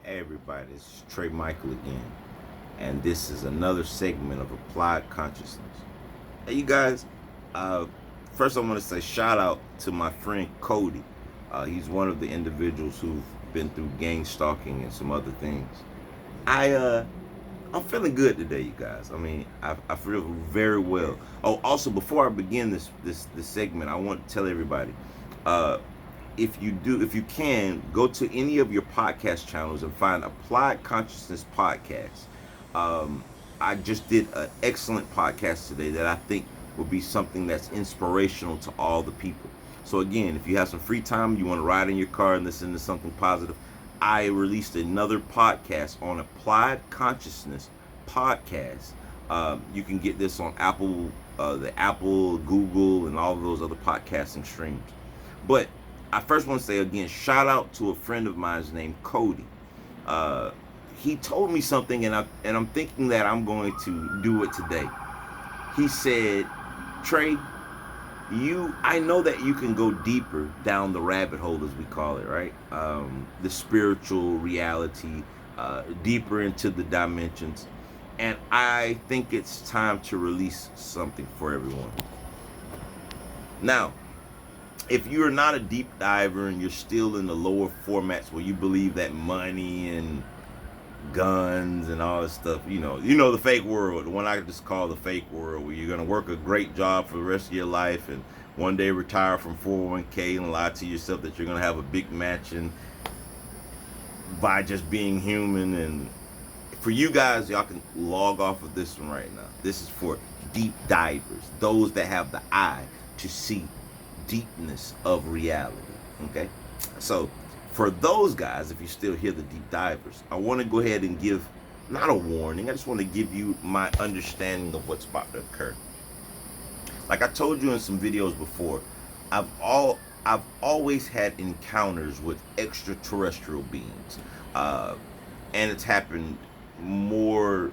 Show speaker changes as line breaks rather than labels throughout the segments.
Hey everybody, it's Trey Michael again, and this is another segment of Applied Consciousness. Hey, you guys, uh, first I want to say shout out to my friend Cody. He's one of the individuals who've been through gang stalking and some other things. I I'm feeling good today, you guys. I feel very well. Oh, also before I begin this segment, I want to tell everybody, uh, if you can, go to any of your podcast channels and find Applied Consciousness Podcast. Um, I just did an excellent podcast today that I think will be something that's inspirational to all the people. So again, if you have some free time, you want to ride in your car and listen to something positive, I released another podcast on Applied Consciousness Podcast. You can get this on Apple, the Apple, Google, and all of those other podcasting streams. But I first want to say again, shout out to a friend of mine named Cody. Uh, he told me something, and I'm thinking that I'm going to do it today. He said, Trey, I know that you can go deeper down the rabbit hole, as we call it, right? The spiritual reality, deeper into the dimensions, and I think it's time to release something for everyone. Now, if you're not a deep diver and you're still in the lower formats where you believe that money and guns and all this stuff, you know the fake world, the one I just call the fake world, where you're gonna work a great job for the rest of your life and one day retire from 401k and lie to yourself that you're gonna have a big mansion by just being human. And for you guys, y'all can log off of this one right now. This is for deep divers, those that have the eye to see deepness of reality. Okay, so for those guys, if you still hear the deep divers, I want to go ahead and give not a warning. I just want to give you my understanding of what's about to occur. Like I told you in some videos before, I've always had encounters with extraterrestrial beings, and it's happened more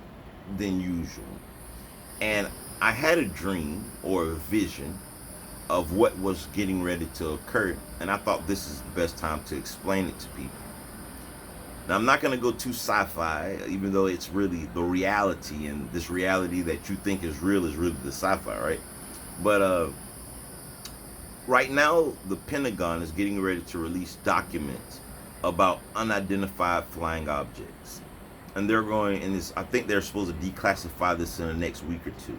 than usual. And I had a dream or a vision of what was getting ready to occur, and I thought this is the best time to explain it to people. Now, I'm not going to go too sci-fi, even though it's really the reality, and this reality that you think is really the sci-fi, right? But right now, the Pentagon is getting ready to release documents about unidentified flying objects, and they're going, and I think they're supposed to declassify this in the next week or two.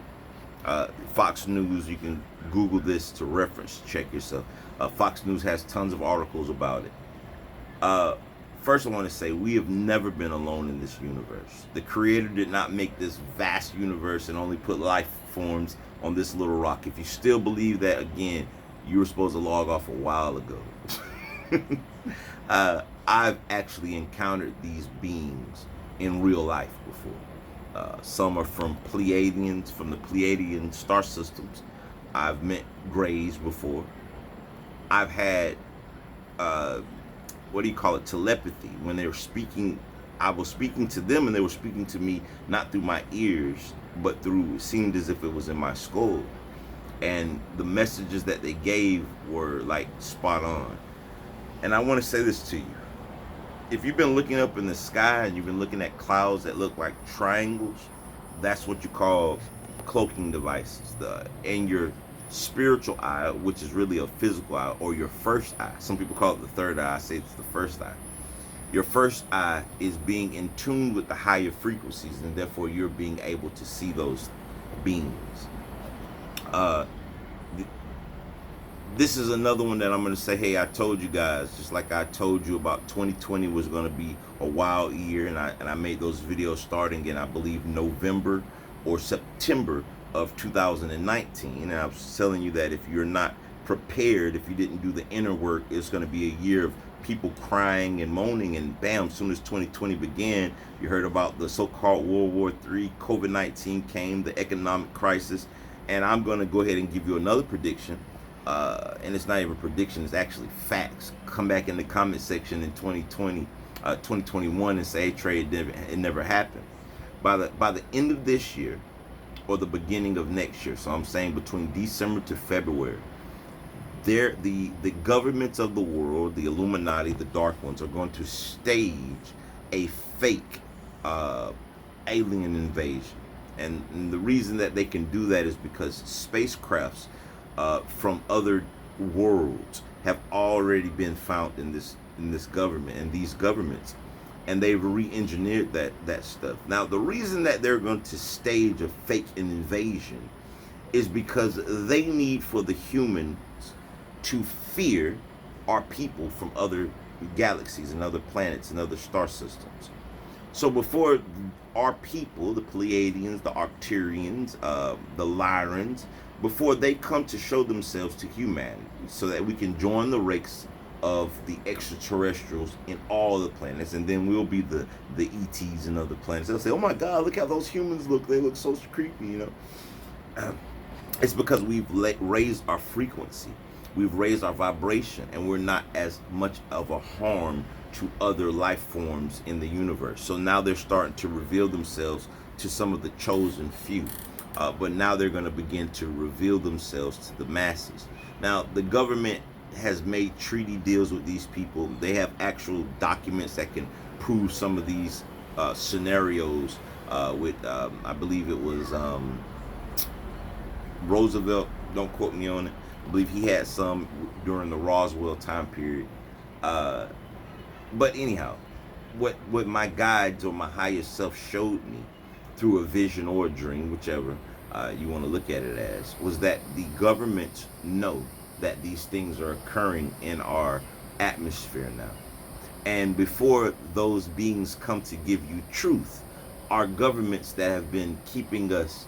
Fox News, you can Google this to reference check yourself. Fox News has tons of articles about it. First, I want to say we have never been alone in this universe. The Creator did not make this vast universe and only put life forms on this little rock. If you still believe that, again, you were supposed to log off a while ago. I've actually encountered these beings in real life before. Some are from Pleiadians, from the Pleiadian star systems. I've met Greys before. I've had, telepathy. When they were speaking, I was speaking to them and they were speaking to me, not through my ears, but through, it seemed as if it was in my skull. And the messages that they gave were like spot on. And I want to say this to you. If you've been looking up in the sky and you've been looking at clouds that look like triangles, that's what you call cloaking devices. And your spiritual eye, which is really a physical eye, or your first eye. Some people call it the third eye. I say it's the first eye. Your first eye is being in tune with the higher frequencies, and therefore you're being able to see those beings. This is another one that I'm going to say, hey, I told you guys, just like I told you about 2020 was going to be a wild year, and I made those videos starting in, I believe, November or September of 2019, and I was telling you that if you're not prepared, if you didn't do the inner work, it's going to be a year of people crying and moaning, and bam, as soon as 2020 began, you heard about the so-called World War III, COVID-19 came, the economic crisis, and I'm going to go ahead and give you another prediction. And it's not even prediction, it's actually facts. Come back in the comment section in 2021 and say, hey, Trey, it never happened. By the end of this year or the beginning of next year, so I'm saying between December to February, the governments of the world, the Illuminati, the dark ones, are going to stage a fake alien invasion. And the reason that they can do that is because spacecrafts from other worlds have already been found in this government and these governments, and they've re-engineered that stuff. Now, the reason that they're going to stage a fake invasion is because they need for the humans to fear our people from other galaxies and other planets and other star systems. So before our people, the Pleiadians, the Arcturians, the Lyrans, before they come to show themselves to humanity, so that we can join the ranks of the extraterrestrials in all the planets, and then we'll be the ETs and other planets. They'll say, "Oh my God, look how those humans look! They look so creepy," you know. It's because we've raised our frequency, we've raised our vibration, and we're not as much of a harm to other life forms in the universe. So now they're starting to reveal themselves to some of the chosen few. But now they're going to begin to reveal themselves to the masses. Now, the government has made treaty deals with these people. They have actual documents that can prove some of these scenarios with, I believe it was Roosevelt, don't quote me on it. I believe he had some during the Roswell time period. But anyhow, what my guides or my higher self showed me through a vision or a dream, whichever you want to look at it as, was that the governments know that these things are occurring in our atmosphere now. And before those beings come to give you truth, our governments that have been keeping us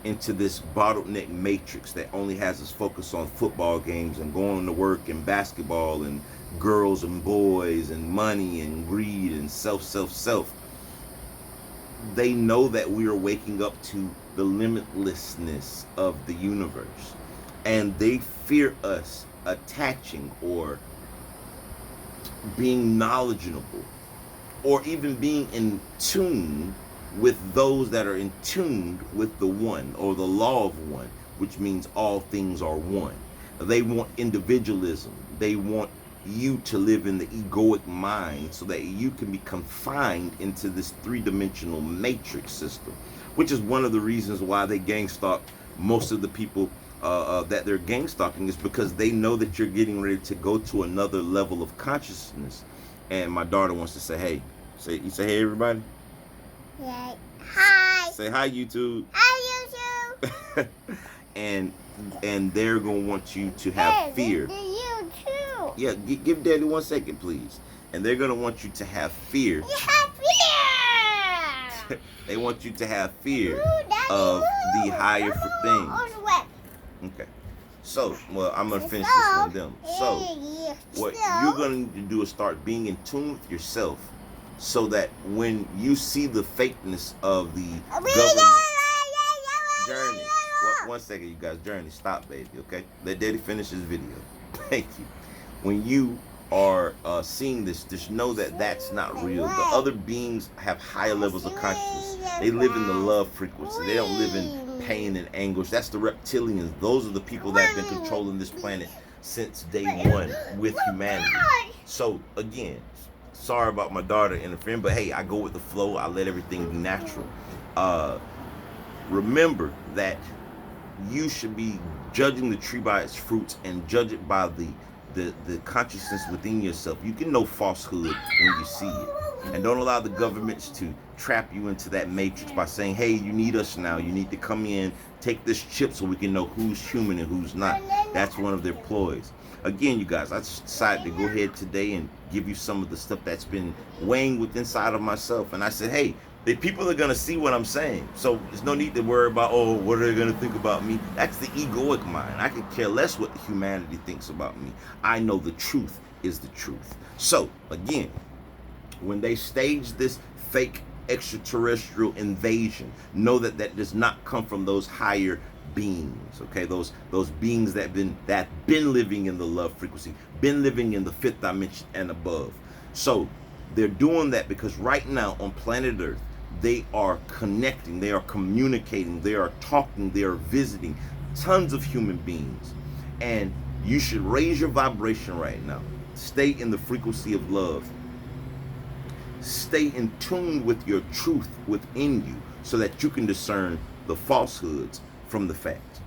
into this bottleneck matrix that only has us focused on football games and going to work and basketball and girls and boys and money and greed and self. They know that we are waking up to the limitlessness of the universe, and they fear us attaching or being knowledgeable or even being in tune with those that are in tune with the one, or the law of one, which means all things are one. They want individualism. They want you to live in the egoic mind so that you can be confined into this three-dimensional matrix system, which is one of the reasons why they gang stalk most of the people that they're gang stalking, is because they know that you're getting ready to go to another level of consciousness. And my daughter wants to say, hey. You say, hey, everybody.
Yeah. Hi.
Say hi, YouTube.
Hi, YouTube.
and they're gonna want you to have fear.
You too.
Yeah, give Daddy 1 second, please. And they're gonna want you to have fear.
You have fear.
They want you to have fear of the higher things. Okay. So, well, I'm gonna finish this with them. So, what you're gonna need to do is start being in tune with yourself, so that when you see the fakeness of the government journey, 1 second, you guys, Journey, stop, baby, okay? Let Daddy finish his video. Thank you. When you are seeing this, just know that that's not real. The other beings have higher levels of consciousness. They live in the love frequency. They don't live in pain and anguish. That's the reptilians. Those are the people that have been controlling this planet since day one with humanity. So, again, sorry about my daughter interfering, but hey, I go with the flow. I let everything be natural. Remember that you should be judging the tree by its fruits and judge it by the consciousness within yourself. You can know falsehood when you see it. And don't allow the governments to trap you into that matrix by saying, hey, you need us now. You need to come in, take this chip so we can know who's human and who's not. That's one of their ploys. Again, you guys, I just decided to go ahead today and give you some of the stuff that's been weighing within inside of myself. And I said, hey, the people are going to see what I'm saying. So there's no need to worry about, oh, what are they going to think about me? That's the egoic mind. I could care less what humanity thinks about me. I know the truth is the truth. So, again, when they stage this fake extraterrestrial invasion, know that that does not come from those higher beings, okay? Those beings that been living in the love frequency, been living in the fifth dimension and above. So they're doing that because right now on planet Earth, they are connecting, they are communicating, they are talking, they are visiting tons of human beings. And you should raise your vibration right now. Stay in the frequency of love. Stay in tune with your truth within you so that you can discern the falsehoods from the facts.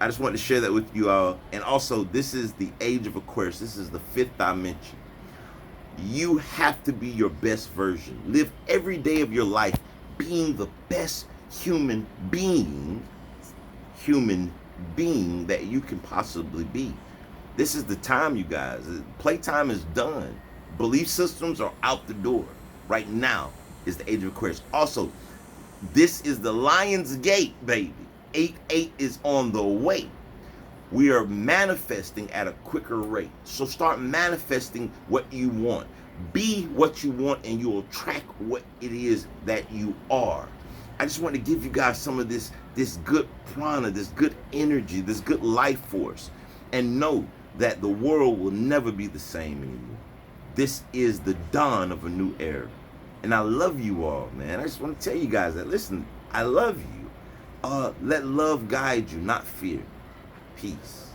I just wanted to share that with you all. And also, this is the age of Aquarius. This is the 5th dimension. You have to be your best version. Live every day of your life being the best human being that you can possibly be. This is the time, you guys. Playtime is done. Belief systems are out the door. Right now is the age of Aquarius. Also, this is the Lion's Gate, baby. 8-8 is on the way. We are manifesting at a quicker rate. So start manifesting what you want. Be what you want, and you'll attract what it is that you are. I just want to give you guys some of this good prana, this good energy, this good life force. And know that the world will never be the same anymore. This is the dawn of a new era. And I love you all, man. I just want to tell you guys that, listen, I love you. Let love guide you, not fear. Peace.